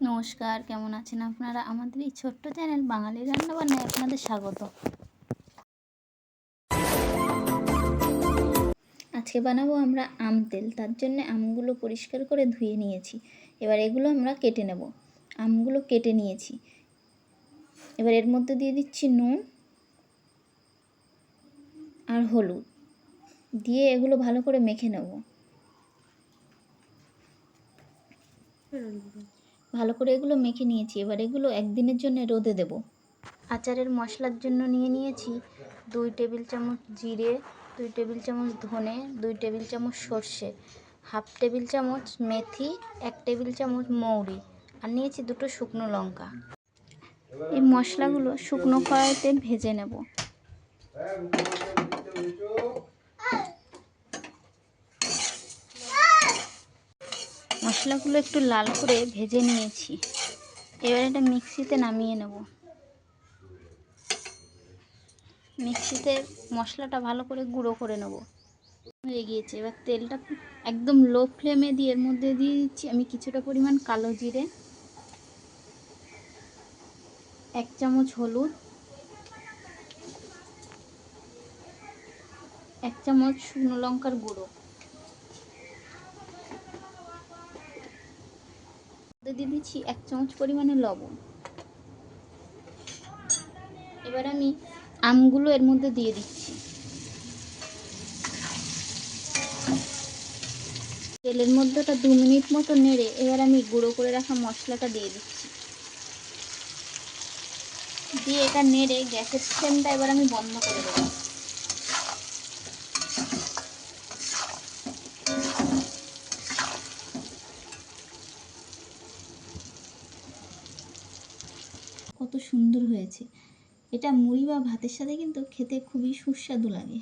নমস্কার, কেমন আছেন আপনারা? আমাদের এই ছোট্ট চ্যানেল বাঙালি রান্নাবান্নায় আপনাদের স্বাগত। আজকে বানাবো আমরা আম তেল। তার জন্য আমগুলো পরিষ্কার করে ধুয়ে নিয়েছি। এবার এগুলো আমরা কেটে নেব। আমগুলো কেটে নিয়েছি। এবার এর মধ্যে দিয়ে দিচ্ছি নুন আর হলুদ, দিয়ে এগুলো ভালো করে মেখে নেব। ভালো করে এগুলো মেখে নিয়েছি। এবার এগুলো একদিনের জন্য রোদে দেব। আচারের মশলার জন্য নিয়ে নিয়েছি 2 টেবিল চামচ জিরে, 2 টেবিল চামচ ধনে, 2 টেবিল চামচ সর্ষে, হাফ টেবিল চামচ মেথি, 1 টেবিল চামচ মৌরি, আর নিয়েছি 2টো শুকনো লঙ্কা। এই মশলাগুলো শুকনো কড়াইতে ভেজে নেব। মশলাগুলো একটু লাল করে ভেজে নিয়েছি। এবার এটা মিক্সিতে নামিয়ে নেব। মিক্সিতে মশলাটা ভালো করে গুঁড়ো করে নেব। হয়ে গিয়েছে। এবার তেলটা একদম লো ফ্লেমে দিয়ে এর মধ্যে দিয়ে দিচ্ছি আমি কিছুটা পরিমাণ কালো জিরে, 1 চামচ হলুদ, 1 চামচ শুকনো লঙ্কার গুঁড়ো, দিয়ে দিচ্ছি 1 চামচ পরিমাণে লবণ। এবার আমি আমগুলো এর মধ্যে দিয়ে দিচ্ছি। তেলের মধ্যে 2 মিনিট মতো নেড়ে এবার আমি গুঁড়ো করে রাখা মশলাটা দিয়ে দিচ্ছি। দিয়ে এটা নেড়ে গ্যাসের ফ্লেমটা এবার আমি বন্ধ করে দেবো। কত সুন্দর হয়েছে! এটা মুড়ি বা ভাতের সাথে কিন্তু খেতে খুবই সুস্বাদু লাগে।